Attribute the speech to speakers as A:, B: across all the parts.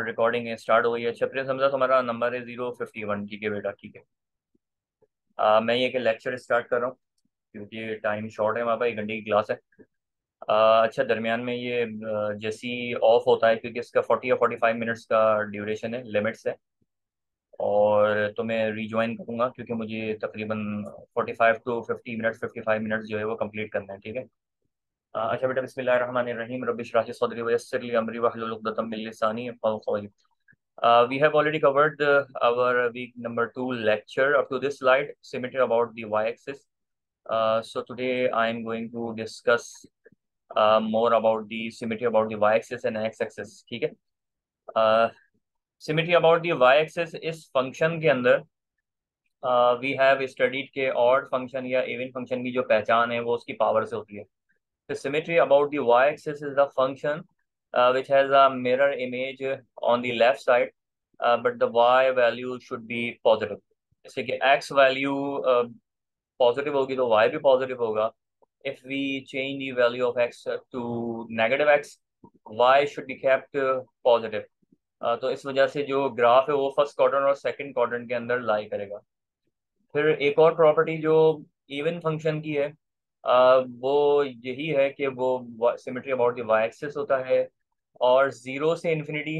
A: Recording start हो गई है। अच्छा प्रिंस हमजा, तुम्हारा नंबर है 051। ठीक है बेटा, ठीक है। मैं ये कि लेक्चर स्टार्ट कर रहा हूँ क्योंकि टाइम शॉर्ट है, वहाँ पर 1 घंटे की क्लास है। अच्छा, दरमियान में ये जैसी ऑफ होता है क्योंकि इसका 40 या 45 मिनट्स का ड्यूरेशन है, लिमिट्स है। और तो मैं रीज्वाइन करूँगा क्योंकि मुझे तकरीबन 45 टू 50 मिनट्स, 55 मिनट्स जो है वो कंप्लीट करना है। ठीक है। अच्छा बेटा, बिस्मिल्लाहिर्रहमानिर्रहीम, रब्बि इश्रह ली सदरी व यस्सिर ली अमरी वहलुल उक़दतम मिन लिसानी यफ़क़हू क़ौली। We have already covered our week number 2 lecture up to this slide, symmetry about the y-axis. So today I am going to discuss more about the symmetry about the y-axis and x-axis. ठीक है। Symmetry about the y-axis इस function के अंदर we have studied के odd function या even function की जो पहचान है वो उसकी पावर से होती है। The symmetry about the y-axis is the function which has a mirror image on the left side, but the y value should be positive. जैसे कि x value पॉजिटिव होगी तो y भी पॉजिटिव होगा। If we change the value of x to negative x, y should be kept positive. तो इस वजह से जो ग्राफ है वो फर्स्ट क्वाड्रेंट और सेकंड क्वाड्रेंट के अंदर लाई करेगा। फिर एक और प्रॉपर्टी जो इवन फंक्शन की है वो यही है कि वो symmetry about the Y axis होता है। और जीरो से इन्फिनिटी,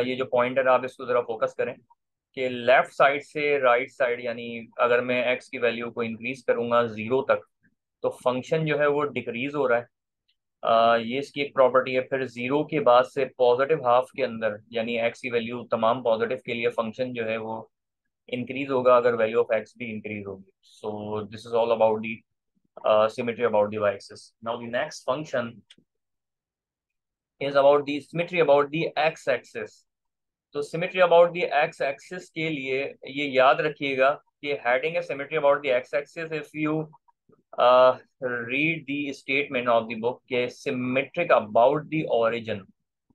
A: ये जो पॉइंटर आप इसको ज़रा फोकस करें कि लेफ्ट साइड से राइट साइड, यानी अगर मैं एक्स की वैल्यू को इंक्रीज करूंगा जीरो तक तो फंक्शन जो है वो डिक्रीज हो रहा है। ये इसकी एक प्रॉपर्टी है। फिर जीरो के बाद से पॉजिटिव हाफ के अंदर, यानी एक्स की वैल्यू तमाम पॉजिटिव के लिए फंक्शन जो है वो इंक्रीज होगा अगर वैल्यू ऑफ एक्स भी इंक्रीज होगी। So this is all about the symmetry about the y-axis. Now the next function is about the symmetry about the x-axis. तो symmetry about the x-axis के लिए ये याद रखिएगा कि heading है symmetry about the x-axis. If you read the statement of the book के symmetric about the origin,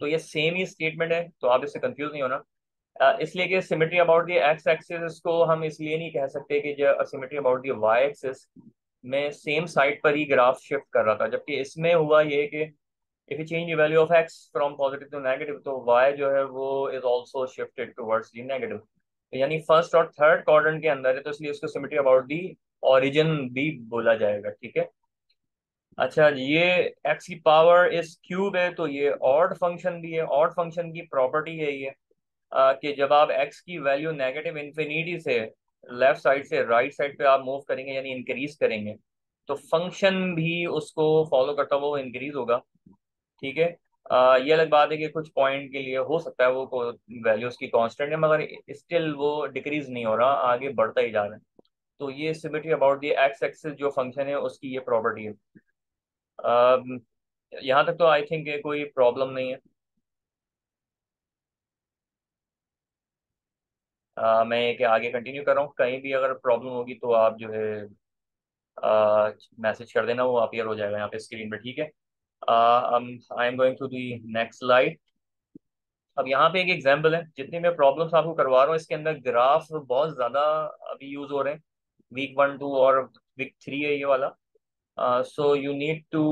A: तो ये सेम ही स्टेटमेंट है, तो आप इससे कंफ्यूज नहीं होना। इसलिए कि symmetry about the X axis को हम इसलिए नहीं कह सकते कि जो symmetry about the Y axis में सेम साइड पर ही ग्राफ शिफ्ट कर रहा था, जबकि इसमें हुआ ये कि if you change the value of X from positive to negative तो वाई जो है वो is also shifted towards the negative. तो यानी फर्स्ट और थर्ड क्वाड्रेंट के अंदर है, तो इसलिए इसको सिमेट्री अबाउट द ओरिजिन भी बोला जाएगा। ठीक है। अच्छा, ये एक्स की पावर इस क्यूब है तो ये ऑड फंक्शन भी है। ऑड फंक्शन की प्रॉपर्टी है ये कि जब आप x की वैल्यू नेगेटिव इन्फिनिटी से लेफ्ट साइड से राइट साइड पे आप मूव करेंगे यानी इंक्रीज करेंगे तो फंक्शन भी उसको फॉलो करता हुआ वो इंक्रीज होगा। ठीक है। ये अलग बात है कि कुछ पॉइंट के लिए हो सकता है वो वैल्यू उसकी कांस्टेंट है मगर स्टिल वो डिक्रीज नहीं हो रहा, आगे बढ़ता ही जा रहा है। तो ये symmetry about the X axis जो फंक्शन है उसकी ये प्रॉपर्टी है। यहाँ तक तो आई थिंक कोई प्रॉब्लम नहीं है। मैं कि आगे कंटिन्यू कर रहा हूँ, कहीं भी अगर प्रॉब्लम होगी तो आप जो है मैसेज कर देना, वो अपीयर हो जाएगा यहाँ पे स्क्रीन पे। ठीक है। I am going to the next slide. अब यहाँ पे एक एग्जांपल है, जितनी मैं प्रॉब्लम्स आपको करवा रहा हूँ इसके अंदर ग्राफ बहुत ज़्यादा अभी यूज़ हो रहे हैं। वीक 1 2 और वीक 3 है ये वाला। So you need to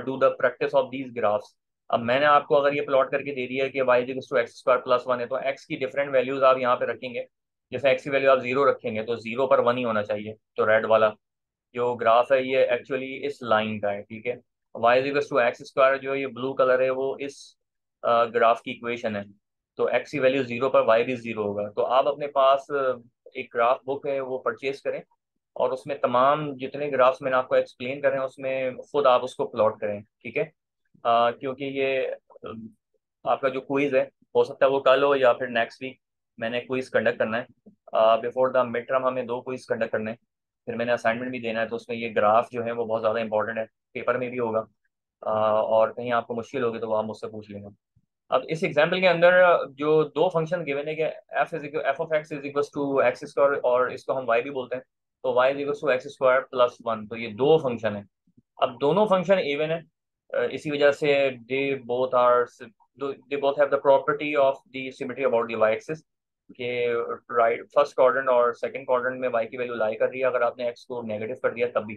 A: do the practice of these graphs. अब मैंने आपको अगर ये प्लॉट करके दे दिया है कि Y equals to X square plus one है तो एक्स की डिफरेंट वैल्यूज आप यहाँ पे रखेंगे। जैसे एक्स की वैल्यू आप जीरो रखेंगे तो जीरो पर वन ही होना चाहिए। तो रेड वाला जो ग्राफ है ये एक्चुअली इस लाइन का है। ठीक है। Y equals to X square जो ये ब्लू कलर है वो इस ग्राफ की इक्वेशन है। तो एक्स की वैल्यू जीरो पर वाई भी जीरो होगा। तो आप अपने पास एक ग्राफ बुक है वो परचेज करें और उसमें तमाम जितने ग्राफ्स मैंने आपको एक्सप्लेन करे हैं उसमें खुद आप उसको प्लॉट करें। ठीक है। क्योंकि ये आपका जो क्विज है हो सकता है वो कल हो या फिर नेक्स्ट वीक। मैंने क्विज कंडक्ट करना है बिफोर द मिड टर्म, हमें 2 क्विज कंडक्ट करने हैं। फिर मैंने असाइनमेंट भी देना है तो उसमें ये ग्राफ जो है वो बहुत ज़्यादा इंपॉर्टेंट है, पेपर में भी होगा। और कहीं आपको मुश्किल होगी तो वो आप मुझसे पूछ लेंगे। अब इस एग्जाम्पल के अंदर जो दो फंक्शन गिवन है कि F of X is equal to X square और इसको हम वाई भी बोलते हैं, तो Y is equal to X square plus one. तो ये दो फंक्शन है। अब दोनों फंक्शन इवन है, इसी वजह से they both have the property of the symmetry about the Y axis के राइट फर्स्ट क्वाड्रेंट और सेकंड क्वाड्रेंट में वाई की वैल्यू लाई कर रही है अगर आपने एक्स को नेगेटिव कर दिया तब भी।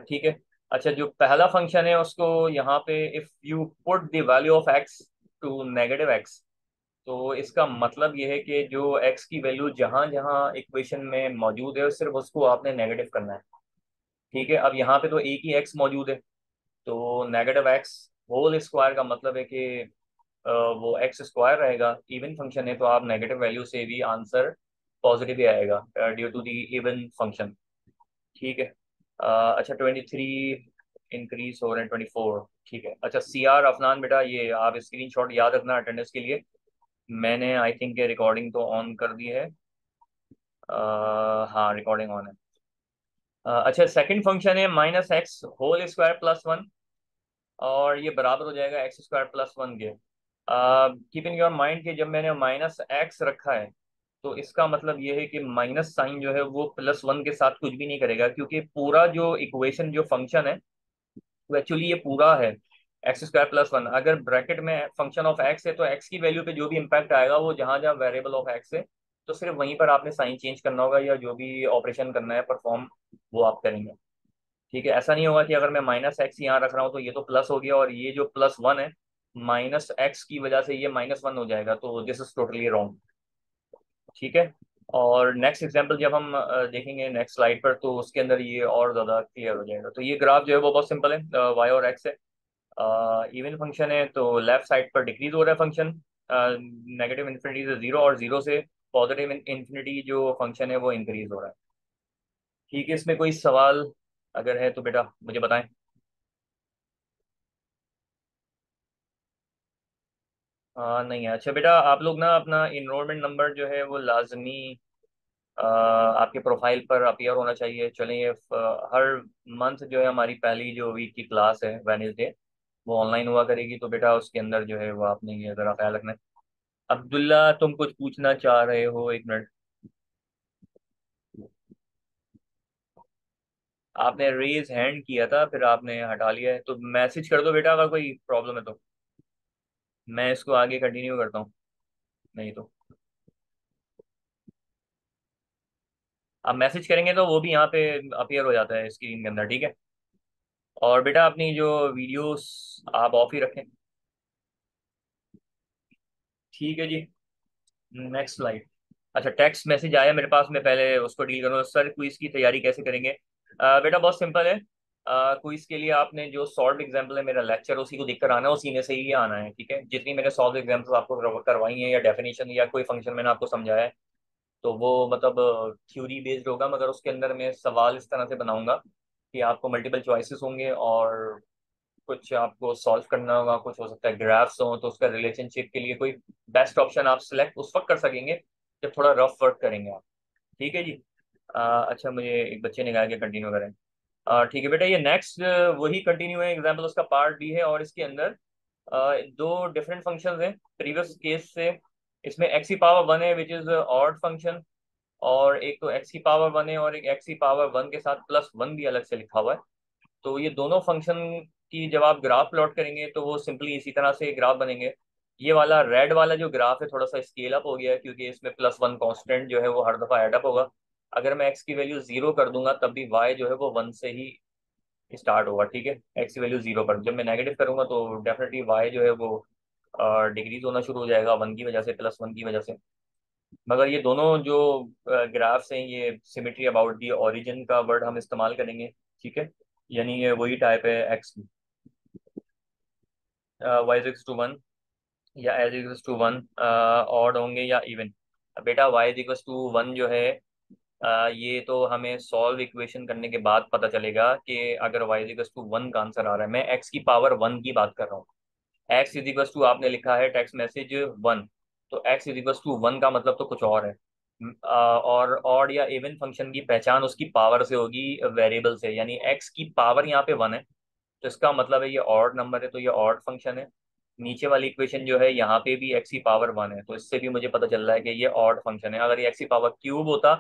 A: ठीक है। अच्छा, जो पहला फंक्शन है उसको यहाँ पे if you put the value of x -2 - x, तो इसका मतलब ये है कि जो x की वैल्यू जहाँ जहाँ इक्वेशन में मौजूद है सिर्फ उसको आपने नेगेटिव करना है। ठीक है, अब यहाँ पे तो एक ही x मौजूद है, तो -x होल स्क्वायर का मतलब है कि वो एक्स स्क्वायर रहेगा। इवन फंक्शन है तो आप नेगेटिव वैल्यू से भी आंसर पॉजिटिव ही आएगा due to the even function. ठीक है। अच्छा 23 इंक्रीज हो रहे हैं 24। ठीक है। अच्छा CR अफनान बेटा, ये आप स्क्रीनशॉट याद रखना अटेंडेंस के लिए। मैंने आई थिंक रिकॉर्डिंग तो ऑन कर दी है। हाँ रिकॉर्डिंग ऑन है। अच्छा सेकंड फंक्शन है -x होल स्क्वायर +1, और ये बराबर हो जाएगा x² +1 के। कीप इन योर माइंड कि जब मैंने -x रखा है तो इसका मतलब ये है कि माइनस साइन जो है वो +1 के साथ कुछ भी नहीं करेगा, क्योंकि पूरा जो इक्वेशन जो फंक्शन है वो एक्चुअली ये पूरा है x² +1। अगर ब्रैकेट में फंक्शन ऑफ x है तो x की वैल्यू पे जो भी इम्पैक्ट आएगा वो जहाँ जहाँ वेरिएबल ऑफ x है तो सिर्फ वहीं पर आपने साइन चेंज करना होगा, या जो भी ऑपरेशन करना है परफॉर्म वो आप करेंगे। ठीक है, ऐसा नहीं होगा कि अगर मैं -x यहाँ रख रहा हूँ तो ये तो प्लस हो गया और ये जो +1 है -x की वजह से ये -1 हो जाएगा, तो दिस इज टोटली रॉन्ग। ठीक है। और नेक्स्ट एग्जांपल जब हम देखेंगे नेक्स्ट स्लाइड पर तो उसके अंदर ये और ज़्यादा क्लियर हो जाएगा। तो ये ग्राफ जो है वो बहुत सिंपल है, y और x है। इवन फंक्शन है तो लेफ्ट साइड पर डिक्रीज हो रहा है फंक्शन, नेगेटिव इन्फिनिटी से जीरो, और जीरो से पॉजिटिव इन्फिनिटी जो फंक्शन है वो इंक्रीज हो रहा है। ठीक है, इसमें कोई सवाल अगर है तो बेटा मुझे बताएं। नहीं है। अच्छा बेटा, आप लोग ना अपना इनरोलमेंट नंबर जो है वो लाजमी आपके प्रोफाइल पर अपीयर होना चाहिए। चलें ये हर मंथ जो है हमारी पहली जो वीक की क्लास है वेडनेसडे वो ऑनलाइन हुआ करेगी, तो बेटा उसके अंदर जो है वो आपने ये ज़रा ख्याल रखना है। अब्दुल्ला तुम कुछ पूछना चाह रहे हो, एक मिनट। आपने रेज हैंड किया था फिर आपने हटा लिया है, तो मैसेज कर दो बेटा अगर कोई प्रॉब्लम है तो मैं इसको आगे कंटिन्यू करता हूँ, नहीं तो आप मैसेज करेंगे तो वो भी यहाँ पे अपीयर हो जाता है स्क्रीन के अंदर। ठीक है। और बेटा अपनी जो वीडियोस आप ऑफ ही रखें। ठीक है जी। Next slide. अच्छा टेक्स्ट मैसेज आया मेरे पास, मैं पहले उसको डील करूँ। सर क्विज की तैयारी कैसे करेंगे? बेटा बहुत सिंपल है। क्विज के लिए आपने जो सॉल्व एग्जाम्पल है मेरा लेक्चर उसी को देखकर आना है, उसी में से ही आना है। ठीक है, जितनी मैंने सॉल्व एग्जाम्पल आपको करवाई है या डेफिनेशन या कोई फंक्शन मैंने आपको समझाया है तो वो मतलब थ्योरी बेस्ड होगा, मगर उसके अंदर मैं सवाल इस तरह से बनाऊंगा कि आपको मल्टीपल चॉइसेस होंगे और कुछ आपको सॉल्व करना होगा। कुछ हो सकता है ग्राफ्स हो तो उसका रिलेशनशिप के लिए कोई बेस्ट ऑप्शन आप सिलेक्ट उस वक्त कर सकेंगे जब थोड़ा रफ वर्क करेंगे आप। ठीक है जी। अच्छा मुझे एक बच्चे ने कहा कि कंटिन्यू करें। ठीक है बेटा, ये नेक्स्ट वही कंटिन्यू है, एग्जाम्पल उसका पार्ट बी है, और इसके अंदर दो डिफरेंट फंक्शंस हैं प्रीवियस केस से। इसमें x⁻1 है विच इज ऑड फंक्शन, और एक तो x⁻1 है और एक x⁻1 के साथ +1 भी अलग से लिखा हुआ है। तो ये दोनों फंक्शन की जब आप ग्राफ प्लॉट करेंगे तो वो सिंपली इसी तरह से ग्राफ बनेंगे। ये वाला रेड वाला जो ग्राफ है थोड़ा सा स्केल अप हो गया है क्योंकि इसमें +1 कांस्टेंट जो है वो हर दफा ऐड अप होगा। अगर मैं x की वैल्यू 0 कर दूंगा तब भी y जो है वो 1 से ही स्टार्ट होगा। ठीक है, x की वैल्यू 0 पर जब मैं नेगेटिव करूंगा तो डेफिनेटली y जो है वो डिक्रीज होना शुरू हो जाएगा 1 की वजह से, +1 की वजह से। मगर ये दोनों जो ग्राफ्स हैं ये सिमेट्री अबाउट दी ओरिजिन का वर्ड हम इस्तेमाल करेंगे। ठीक है, यानी ये वही टाइप है x y = 1 या as = 1 ऑड होंगे या इवन। बेटा y = 1 जो है ये तो हमें सॉल्व इक्वेशन करने के बाद पता चलेगा कि अगर y = 1 का आंसर आ रहा है। मैं x⁻1 की बात कर रहा हूँ। आपने लिखा है टेक्स्ट मैसेज 1, तो x = 1 का मतलब तो कुछ और है। और ऑड या इवन फंक्शन की पहचान उसकी पावर से होगी, वेरिएबल से। यानी x की पावर यहाँ पे 1 है तो इसका मतलब है ये ऑड नंबर है, तो ये ऑड फंक्शन है। नीचे वाली इक्वेशन जो है यहाँ पे भी x⁻1 है, तो इससे भी मुझे पता चल रहा है कि ये ऑड फंक्शन है। अगर ये x³ होता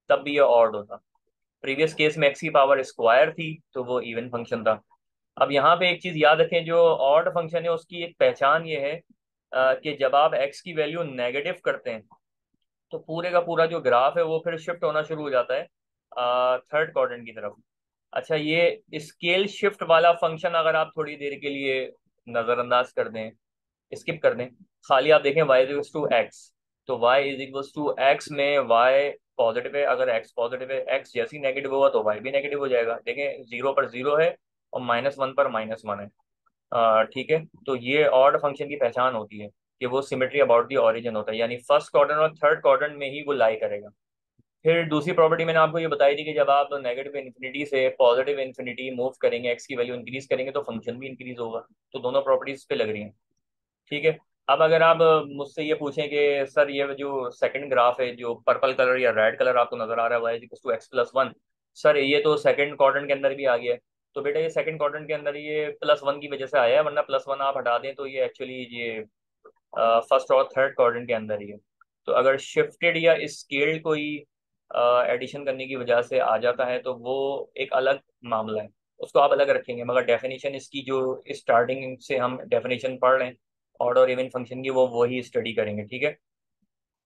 A: तब भी ये ऑड होता। प्रीवियस केस में x² थी तो वो इवन फंक्शन था। अब यहाँ पे एक चीज याद रखें, जो ऑड फंक्शन है उसकी एक पहचान ये है कि जब आप x की वैल्यू नेगेटिव करते हैं तो पूरे का पूरा जो ग्राफ है वो फिर शिफ्ट होना शुरू हो जाता है थर्ड क्वाड्रेंट की तरफ। अच्छा ये स्केल शिफ्ट वाला फंक्शन अगर आप थोड़ी देर के लिए नजरअंदाज कर दें स्किप कर दें, खाली आप देखें y is equals to X, तो y is equals to X में y पॉजिटिव है, अगर x पॉजिटिव है, x जैसे ही नेगेटिव होगा तो y भी नेगेटिव हो जाएगा। देखें जीरो पर जीरो है और -1 पर -1 है। ठीक है, तो ये ऑड फंक्शन की पहचान होती है कि वो सिमेट्री अबाउट दी ओरिजिन होता है, यानी फर्स्ट क्वाड्रेंट और थर्ड क्वाड्रेंट में ही वो लाई करेगा। फिर दूसरी प्रॉपर्टी मैंने आपको ये बताई थी कि जब आप नेगेटिव इन्फिनिटी से पॉजिटिव इन्फिनिटी मूव करेंगे, एक्स की वैल्यू इंक्रीज करेंगे तो फंक्शन भी इंक्रीज होगा। तो दोनों प्रॉपर्टीज पे लग रही हैं। ठीक है, अब अगर आप मुझसे ये पूछें कि सर ये जो सेकंड ग्राफ है जो पर्पल कलर या रेड कलर आपको नजर आ रहा है Y equal to X plus one, sir ये तो सेकंड क्वाड्रेंट के अंदर भी आ गया है। तो बेटा ये सेकंड क्वाड्रेंट के अंदर ये +1 की वजह से आया है, वरना +1 आप हटा दें तो ये एक्चुअली ये फर्स्ट और थर्ड क्वाड्रेंट के अंदर ही है। तो अगर शिफ्टेड या स्केल्ड कोई एडिशन करने की वजह से आ जाता है तो वो एक अलग मामला है, उसको आप अलग रखेंगे, मगर डेफिनेशन इसकी जो स्टार्टिंग से हम डेफिनेशन पढ़ रहे हैं ऑड और इवन फंक्शन की वो वही स्टडी करेंगे। ठीक है,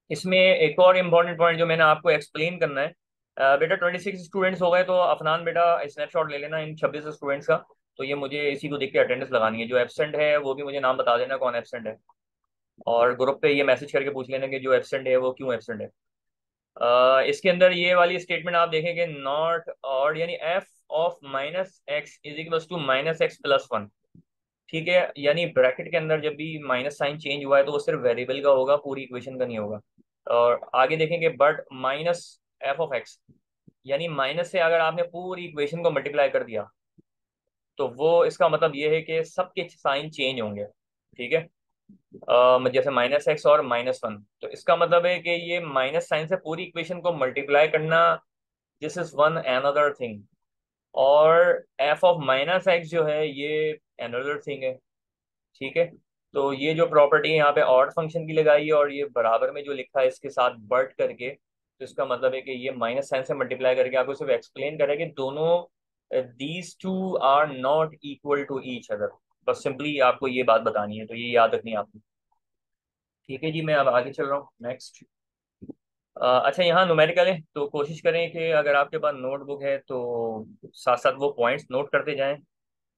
A: इसमें एक और इम्पॉर्टेंट पॉइंट जो मैंने आपको एक्सप्लेन करना है, बेटा 26 स्टूडेंट्स हो गए तो अफनान बेटा स्नैपशॉट ले लेना इन 26 स्टूडेंट्स का। तो ये मुझे इसी को देख के अटेंडेंस लगानी है, जो एब्सेंट है वो भी मुझे नाम बता देना कौन एब्सेंट है, और ग्रुप पे ये मैसेज करके पूछ लेना कि जो एब्सेंट है वो क्यों एब्सेंट है। इसके अंदर ये वाली स्टेटमेंट आप देखेंगे नॉट और यानी F of -x is equal to -x+1। ठीक है, यानी ब्रैकेट के अंदर जब भी माइनस साइन चेंज हुआ है तो वो सिर्फ वेरिएबल का होगा, पूरी इक्वेशन का नहीं होगा। और आगे देखेंगे बट -f(x), यानी माइनस से अगर आपने पूरी इक्वेशन को मल्टीप्लाई कर दिया तो वो इसका मतलब ये है कि सबके साइन चेंज होंगे। ठीक है, जैसे -x और -1, तो इसका मतलब है कि ये माइनस साइन से पूरी इक्वेशन को मल्टीप्लाई करना, this is one another thing. और f(-x) जो है ये अनदर थिंग है। ठीक है, तो ये जो प्रॉपर्टी है यहाँ पे ऑड फंक्शन की लगाई है और ये बराबर में जो लिखा है इसके साथ बर्ट करके, तो इसका मतलब है कि ये माइनस साइन से मल्टीप्लाई करके आपको सिर्फ एक्सप्लेन करें कि दोनों these two are not equal to each other. बस सिंपली आपको ये बात बतानी है, तो ये याद रखनी है आपको। ठीक है जी, मैं अब आगे चल रहा हूँ नेक्स्ट। अच्छा, यहाँ न्यूमेरिकल है तो कोशिश करें कि अगर आपके पास नोटबुक है तो साथ साथ वो पॉइंट्स नोट करते जाएं।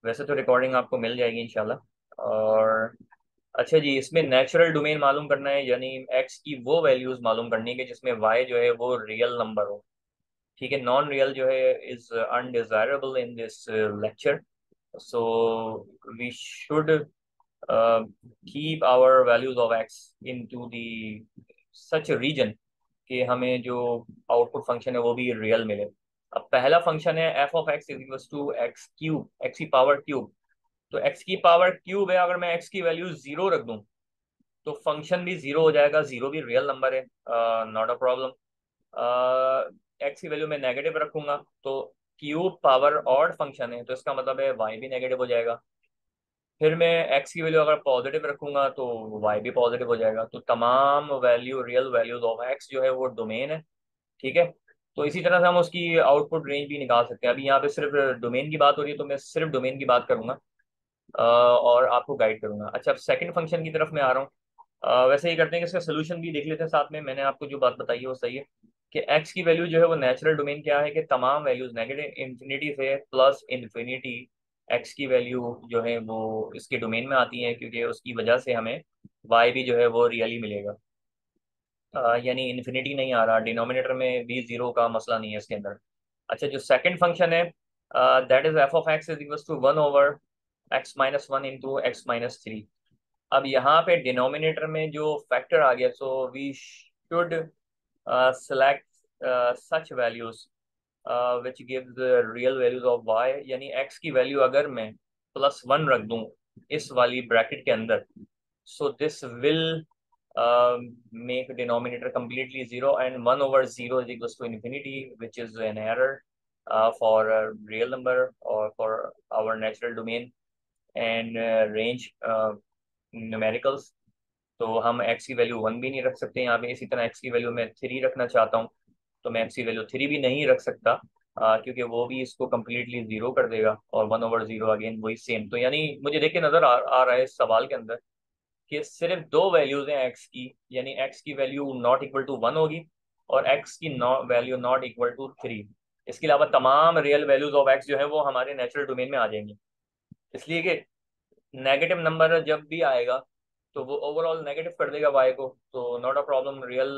A: वैसे तो रिकॉर्डिंग आपको मिल जाएगी इंशाल्लाह। और अच्छा जी, इसमें नेचुरल डोमेन मालूम करना है, यानी एक्स की वो वैल्यूज मालूम करनी है कि जिसमें वाई जो है वो रियल नंबर हो। ठीक है, नॉन रियल जो है is undesirable in this lecture. So we should keep our values of X into the such region कि हमें जो आउटपुट फंक्शन है वो भी रियल मिले। अब पहला फंक्शन है f(x) is equal to X cube, X की पावर क्यूब। तो एक्स की पावर क्यूब है, अगर मैं एक्स की वैल्यू जीरो रख दूं तो फंक्शन भी जीरो हो जाएगा, जीरो भी रियल नंबर है, नॉट अ प्रॉब्लम। एक्स की वैल्यू मैं नेगेटिव रखूंगा तो क्यूब पावर ऑड फंक्शन है तो इसका मतलब है वाई भी नेगेटिव हो जाएगा। फिर मैं एक्स की वैल्यू अगर पॉजिटिव रखूंगा तो वाई भी पॉजिटिव हो जाएगा। तो तमाम value real values of x जो है वो डोमेन है। ठीक है, तो इसी तरह से हम उसकी आउटपुट रेंज भी निकाल सकते हैं। अभी यहाँ पे सिर्फ डोमेन की बात हो रही है तो मैं सिर्फ डोमेन की बात करूंगा और आपको गाइड करूंगा। अच्छा, अब सेकंड फंक्शन की तरफ मैं आ रहा हूँ। वैसे ही करते हैं कि इसका सोल्यूशन भी देख लेते हैं साथ में। मैंने आपको जो बात बताई है वो सही है कि एक्स की वैल्यू जो है वो नेचुरल डोमेन क्या है कि तमाम वैल्यूज नेगेटिव इन्फिनिटी से प्लस इन्फिनिटी, एक्स की वैल्यू जो है वो इसके डोमेन में आती है, क्योंकि उसकी वजह से हमें वाई भी जो है वो रियली मिलेगा। यानी इन्फिनिटी नहीं आ रहा, डिनोमिनेटर में भी जीरो का मसला नहीं है इसके अंदर। अच्छा, जो सेकंड फंक्शन है that is f(x) is equal to 1/x-1 into x-3। अब यहाँ पे डिनोमिनेटर में जो फैक्टर आ गया, so we should select such values which gives real values of y, यानी x की वैल्यू अगर मैं +1 रख दूं इस वाली ब्रैकेट के अंदर, so this will make denominator completely zero, and 1/0 is equals to infinity, which is an error for a real number or for our natural domain and range numericals। तो हम x की वैल्यू 1 भी नहीं रख सकते यहाँ पे, इसी तरह x की वैल्यू मैं 3 रखना चाहता हूँ तो मैं x की वैल्यू 3 भी नहीं रख सकता, क्योंकि वो भी इसको कम्प्लीटली जीरो कर देगा, और 1/0 अगेन वही सेम। तो यानी मुझे देख के नजर आ रहा है इस सवाल के अंदर कि सिर्फ दो वैल्यूज हैं एक्स की, यानी एक्स की वैल्यू नॉट इक्वल टू 1 होगी और एक्स की वैल्यू नॉट इक्वल टू 3। इसके अलावा तमाम रियल वैल्यूज ऑफ एक्स जो है वो हमारे नेचुरल डोमेन में आ जाएंगी। इसलिए कि नेगेटिव नंबर जब भी आएगा तो वो ओवरऑल नेगेटिव कर देगा y को, तो not a problem. Real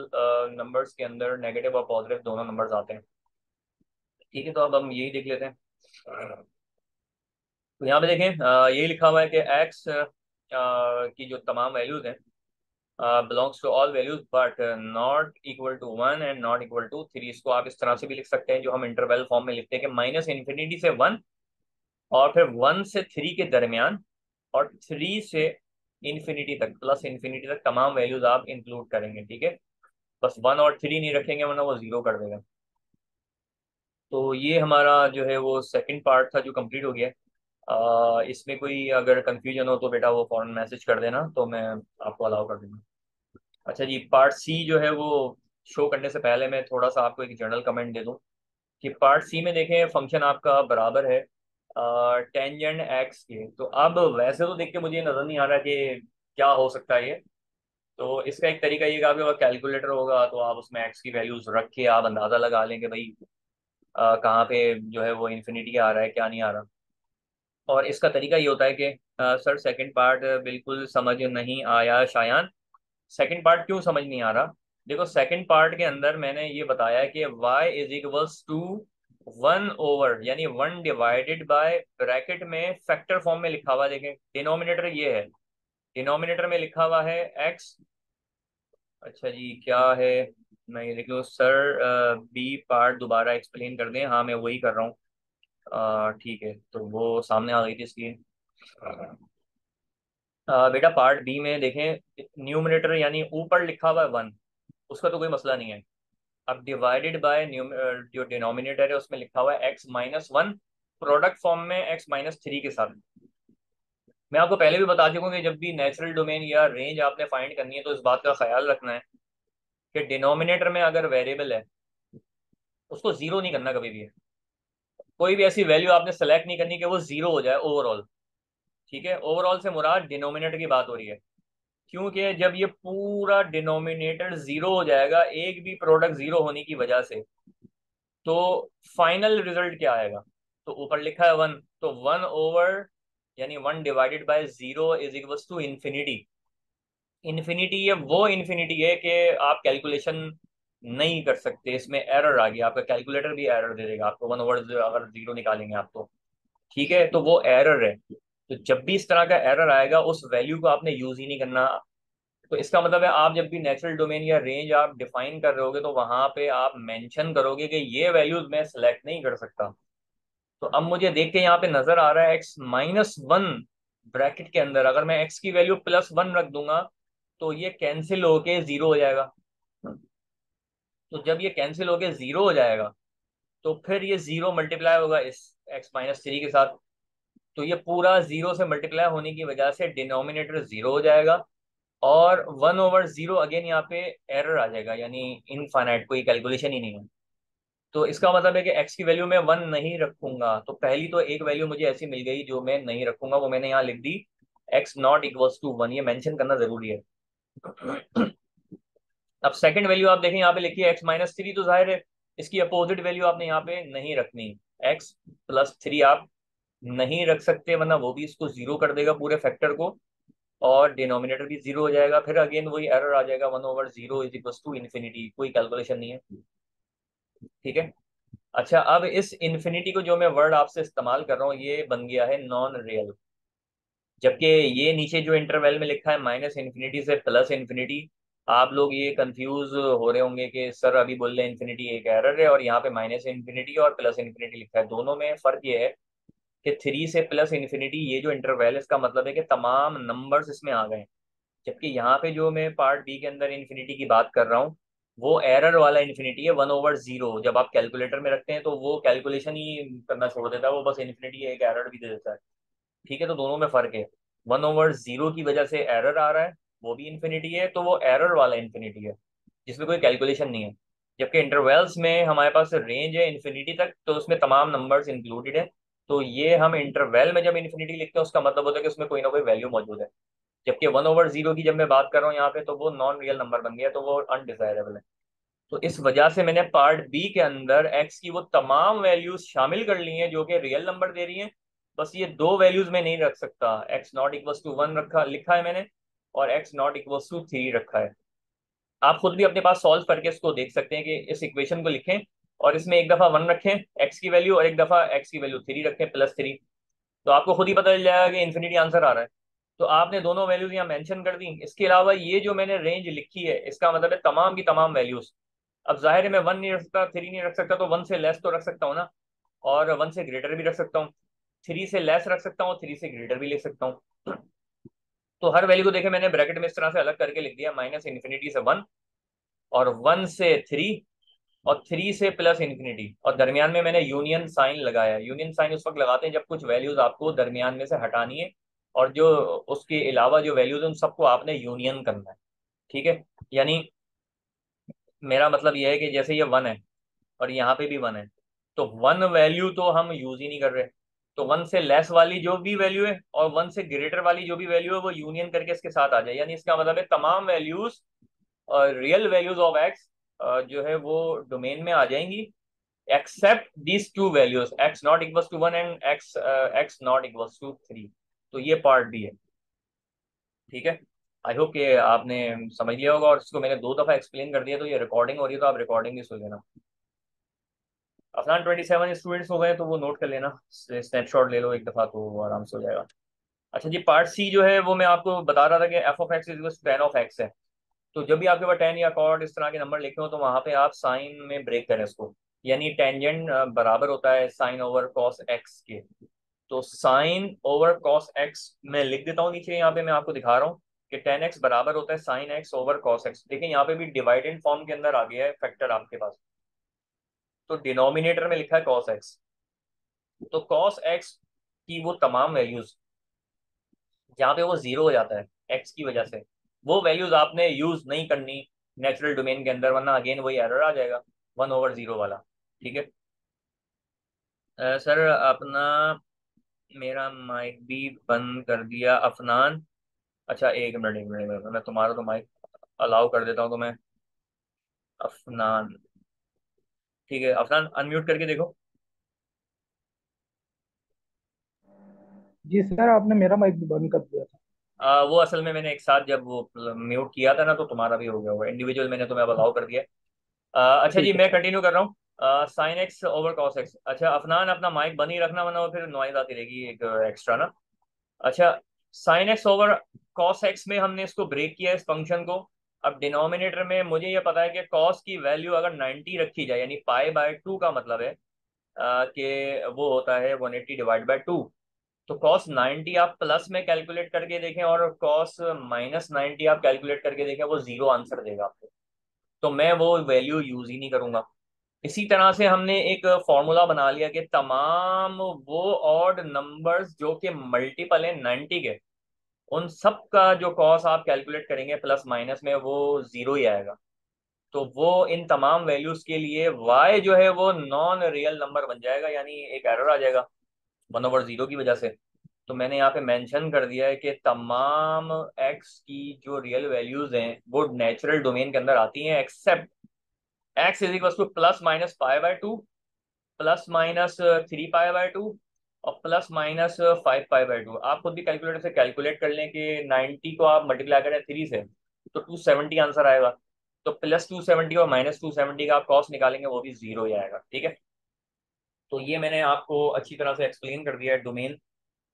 A: numbers के अंदर नेगेटिव और पॉजिटिव दोनों नंबर्स आते हैं। ठीक है, तो अब हम यही देख लेते हैं। तो यहाँ पे देखें, यही लिखा हुआ है कि x की जो तमाम वैल्यूज हैं belongs to all values but not equal to 1 and not equal to 3। इसको आप इस तरह से भी लिख सकते हैं जो हम इंटरवल फॉर्म में लिखते हैं कि माइनस इन्फिनिटी से 1 और फिर 1 से 3 के दरमियान और 3 से इन्फिनिटी तक, प्लस इन्फिनिटी तक तमाम वैल्यूज आप इंक्लूड करेंगे। ठीक है, बस 1 और 3 नहीं रखेंगे वरना वो जीरो कर देगा। तो ये हमारा जो है वो सेकंड पार्ट था जो कंप्लीट हो गया है। इसमें कोई अगर कंफ्यूजन हो तो बेटा वो फौरन मैसेज कर देना, तो मैं आपको अलाउ कर दूंगा। अच्छा जी, पार्ट सी जो है वो शो करने से पहले मैं थोड़ा सा आपको एक जनरल कमेंट दे दूं कि पार्ट सी में देखें फंक्शन आपका बराबर है टेंजेंट एक्स के। तो अब वैसे तो देख के मुझे नज़र नहीं आ रहा कि क्या हो सकता है ये। तो इसका एक तरीका ये कि आपके पास कैलकुलेटर होगा तो आप उसमें एक्स की वैल्यूज रख के आप अंदाज़ा लगा लेंगे भाई कहाँ पे जो है वो इन्फिनिटी आ रहा है क्या नहीं आ रहा। और इसका तरीका ये होता है कि सर सेकंड पार्ट बिल्कुल समझ नहीं आया शायान। सेकंड पार्ट क्यों समझ नहीं आ रहा? देखो सेकंड पार्ट के अंदर मैंने ये बताया कि y is equals to 1 over यानी 1 डिवाइडेड बाय ब्रैकेट में फैक्टर फॉर्म में लिखा हुआ है। देखें डिनोमिनेटर ये है, डिनोमिनेटर में लिखा हुआ है x। अच्छा जी क्या है, मैं ये देख लो सर बी पार्ट दोबारा एक्सप्लेन कर दें। हाँ मैं वही कर रहा हूँ। ठीक है, तो वो सामने आ गई थी स्क्रीन। बेटा पार्ट बी में देखें न्यूमरेटर यानी ऊपर लिखा हुआ है 1, उसका तो कोई मसला नहीं है। अब डिवाइडेड बाय जो डिनोमिनेटर है उसमें लिखा हुआ है x-1 प्रोडक्ट फॉर्म में x-3 के साथ। मैं आपको पहले भी बता चुका हूं कि जब भी नेचुरल डोमेन या रेंज आपने फाइंड करनी है तो इस बात का ख्याल रखना है कि डिनोमिनेटर में अगर वेरिएबल है उसको जीरो नहीं करना कभी भी। कोई भी ऐसी वैल्यू आपने सेलेक्ट नहीं करनी कि वो जीरो हो जाए ओवरऑल। ठीक है, ओवरऑल से मुराद डिनोमिनेटर की बात हो रही है, क्योंकि जब ये पूरा डिनोमिनेटर जीरो हो जाएगा एक भी प्रोडक्ट जीरो होने की वजह से, तो फाइनल रिजल्ट क्या आएगा? तो ऊपर लिखा है 1, तो 1 ओवर यानी 1 divided by zero is equals to infinity. Infinity ये वो इन्फिनिटी है कि आप कैलकुलेशन नहीं कर सकते, इसमें एरर आ गया, आपका कैलकुलेटर भी एरर दे देगा आपको 1 ओवर अगर जीरो निकालेंगे आप तो। ठीक है, तो वो एरर है। तो जब भी इस तरह का एरर आएगा उस वैल्यू को आपने यूज ही नहीं करना। तो इसका मतलब है आप जब भी नेचुरल डोमेन या रेंज आप डिफाइन कर रहे होगे तो वहां पे आप मेंशन करोगे कि ये वैल्यूज मैं सिलेक्ट नहीं कर सकता। तो अब मुझे देख के यहाँ पे नजर आ रहा है x-1 ब्रैकेट के अंदर अगर मैं x की वैल्यू +1 रख दूंगा तो ये कैंसिल होके जीरो हो जाएगा। तो जब ये कैंसिल होके जीरो हो जाएगा तो फिर ये जीरो मल्टीप्लाई होगा इस x-3 के साथ। तो ये पूरा जीरो से मल्टीप्लाई होने की वजह से डिनोमिनेटर जीरो हो जाएगा और 1 ओवर 0 अगेन यहाँ पे एरर आ जाएगा, यानी इनफाइनाइट, कोई कैलकुलेशन ही नहीं है। तो इसका मतलब है कि x की वैल्यू मैं 1 नहीं रखूंगा। तो पहली तो एक वैल्यू मुझे ऐसी मिल गई जो मैं नहीं रखूंगा, वो मैंने यहाँ लिख दी x ≠ = 1, ये मेंशन करना जरूरी है। अब सेकंड वैल्यू आप देखें यहाँ पे लिखी है x-3, तो जाहिर है इसकी अपोजिट वैल्यू आपने यहाँ पे नहीं रखनी। x+3 आप नहीं रख सकते वरना वो भी इसको जीरो कर देगा पूरे फैक्टर को और डिनोमिनेटर भी जीरो हो जाएगा, फिर अगेन वही एरर आ जाएगा 1 over 0 is equal to infinity, कोई कैलकुलेशन नहीं है। ठीक है, अच्छा अब इस इन्फिनिटी को जो मैं वर्ड आपसे इस्तेमाल कर रहा हूँ ये बन गया है नॉन रियल। जबकि ये नीचे जो इंटरवल में लिखा है -इन्फिनिटी से +इन्फिनिटी, आप लोग ये कंफ्यूज हो रहे होंगे कि सर अभी बोल रहे इन्फिनिटी एक एरर है और यहाँ पे -इन्फिनिटी और +इन्फिनिटी लिखा है। दोनों में फर्क ये है कि 3 से +इन्फिनिटी ये जो इंटरवल है इसका मतलब है कि तमाम नंबर्स इसमें आ गए, जबकि यहाँ पे जो मैं पार्ट बी के अंदर इन्फिनिटी की बात कर रहा हूँ वो एरर वाला इन्फिनिटी है 1 ओवर 0। जब आप कैलकुलेटर में रखते हैं तो वो कैलकुलेशन ही करना छोड़ देता है, वो बस इन्फिनिटी एक एरर भी दे देता है। ठीक है, तो दोनों में फर्क है। 1 ओवर 0 की वजह से एरर आ रहा है, वो भी इन्फिनिटी है, तो वो एरर वाला इन्फिनिटी है जिसमें कोई कैलकुलेशन नहीं है। जबकि इंटरवल्स में हमारे पास रेंज है इन्फिनिटी तक, तो उसमें तमाम नंबर्स इंक्लूडेड है। तो ये हम इंटरवल में जब इन्फिनिटी लिखते हैं उसका मतलब होता है कि उसमें कोई ना कोई वैल्यू मौजूद है। जबकि 1 ओवर 0 की जब मैं बात कर रहा हूँ यहाँ पे तो वो नॉन रियल नंबर बन गया, तो वो अनडिजायरेबल है। तो इस वजह से मैंने पार्ट बी के अंदर एक्स की वो तमाम वैल्यूज शामिल कर ली हैं जो कि रियल नंबर दे रही हैं। बस ये दो वैल्यूज में नहीं रख सकता, x ≠ = 1 रखा लिखा है मैंने और एक्स नॉट इक्वल्स टू 3 रखा है। आप खुद भी अपने पास सॉल्व करके इसको देख सकते हैं कि इस इक्वेशन को लिखें और इसमें एक दफा 1 रखें एक्स की वैल्यू, और एक दफा एक्स की वैल्यू 3 रखें +3। तो आपको खुद ही पता चल जाएगा कि इन्फिनिटी आंसर आ रहा है। तो आपने दोनों वैल्यूज यहाँ मेंशन कर दी। इसके अलावा ये जो मैंने रेंज लिखी है इसका मतलब है तमाम की तमाम वैल्यूज। अब जाहिर है मैं 1 नहीं रख सकता, 3 नहीं रख सकता, तो 1 से लेस तो रख सकता हूँ ना, और 1 से ग्रेटर भी रख सकता हूँ, 3 से लेस रख सकता हूँ, 3 से ग्रेटर भी लिख सकता हूँ। तो हर वैल्यू को देखे मैंने ब्रैकेट में इस तरह से अलग करके लिख दिया, -इन्फिनिटी से 1, और 1 से 3, और 3 से +इन्फिनिटी, और दरमियान में मैंने यूनियन साइन लगाया। यूनियन साइन उस वक्त लगाते हैं जब कुछ वैल्यूज आपको दरमियान में से हटानी है, और जो उसके अलावा जो वैल्यूज हैं उन सबको आपने यूनियन करना है। ठीक है, यानी मेरा मतलब यह है कि जैसे ये 1 है और यहाँ पे भी 1 है, तो 1 वैल्यू तो हम यूज ही नहीं कर रहे, तो 1 से लेस वाली जो भी वैल्यू है और 1 से ग्रेटर वाली जो भी वैल्यू है वो यूनियन करके इसके साथ आ जाए। यानी इसका मतलब है तमाम values, real values of x जो है वो डोमेन में आ जाएंगी, except these two values, x not equals to 1 and x not equals to 3। तो ये पार्ट भी है। ठीक है, आई होप कि आपने समझ लिया होगा, और इसको मैंने 2 दफा एक्सप्लेन कर दिया, तो ये रिकॉर्डिंग हो रही है तो आप रिकॉर्डिंग भी सुन लेना। अफनान 27 स्टूडेंट्स हो गए तो वो नोट कर लेना, स्नैपशॉट ले लो एक दफा तो आराम से हो जाएगा। अच्छा जी, पार्ट सी जो है वो मैं आपको बता रहा था कि F of X is ten of x है। तो जब भी आपके पास 10 या कॉर्ड इस तरह के नंबर लिखे हो तो वहां पे आप साइन में ब्रेक करें इसको। यानी टेंजेंट बराबर होता है साइन ओवर कॉस एक्स के। तो साइन ओवर कॉस एक्स मैं लिख देता हूँ नीचे, यहाँ पे मैं आपको दिखा रहा हूँ कि 10x बराबर होता है sine x over cos x. देखिए यहाँ पे भी डिवाइडेड फॉर्म के अंदर आ गया है फैक्टर आपके पास, तो डिनोमिनेटर में लिखा है कॉस एक्स। तो कॉस एक्स की वो तमाम वैल्यूज जहाँ पे वो जीरो हो जाता है एक्स की वजह से, वो वैल्यूज आपने यूज नहीं करनी नेचुरल डोमेन के अंदर, वरना अगेन वही एरर आ जाएगा 1/0 वाला। ठीक है, सर अपना मेरा माइक भी बंद कर दिया अफनान। अच्छा एक मिनट, मैं तुम्हारा तो माइक अलाउ कर देता हूँ तो मैं, अफनान, ठीक है अफनान अनम्यूट करके देखो।
B: जी सर, आपने मेरा माइक भी बंद कर दिया था।
A: वो असल में मैंने एक साथ जब वो म्यूट किया था ना तो तुम्हारा भी हो गया होगा, इंडिविजुअल मैंने तुम्हें अब अलाउ कर दिया। अच्छा जी
B: ठीक है
A: मैं
B: सर।
A: कंटिन्यू कर रहा हूँ। Sine x over cos x. अच्छा अफनान अपना माइक बंद ही रखना वरना वो फिर नॉइज आती रहेगी एक एक्स्ट्रा ना। अच्छा, sine x over cos x में हमने इसको ब्रेक किया इस फंक्शन को। अब डिनोमिनेटर में मुझे ये पता है कि कॉस की वैल्यू अगर 90 रखी जाए, यानी पाई/2 का मतलब है कि वो होता है 180/2। तो कॉस 90 आप प्लस में कैलकुलेट करके देखें और कॉस -90 आप कैलकुलेट करके देखें, वो जीरो आंसर देगा आपको। तो मैं वो वैल्यू यूज ही नहीं करूंगा। इसी तरह से हमने एक फॉर्मूला बना लिया कि तमाम वो ऑड नंबर्स जो कि मल्टीपल है 90 के, उन सब का जो कॉस आप कैलकुलेट करेंगे प्लस माइनस में वो जीरो ही आएगा। तो वो इन तमाम वैल्यूज के लिए y जो है वो नॉन रियल नंबर बन जाएगा, यानी एक एरर आ जाएगा 1/0 की वजह से। तो मैंने यहाँ पे मेंशन कर दिया है कि तमाम x की जो रियल वैल्यूज हैं वो नेचुरल डोमेन के अंदर आती हैं, except x is equal to +-π/2, +-3π/2, और +-5π/2। आप खुद भी कैलकुलेटर से कैलकुलेट कर लें कि 90 को आप मल्टीप्लाई करें 3 से तो 270 आंसर आएगा। तो +270 और -270 का आप कॉस्ट निकालेंगे वो भी जीरो ही आएगा। ठीक है, तो ये मैंने आपको अच्छी तरह से एक्सप्लेन कर दिया है डोमेन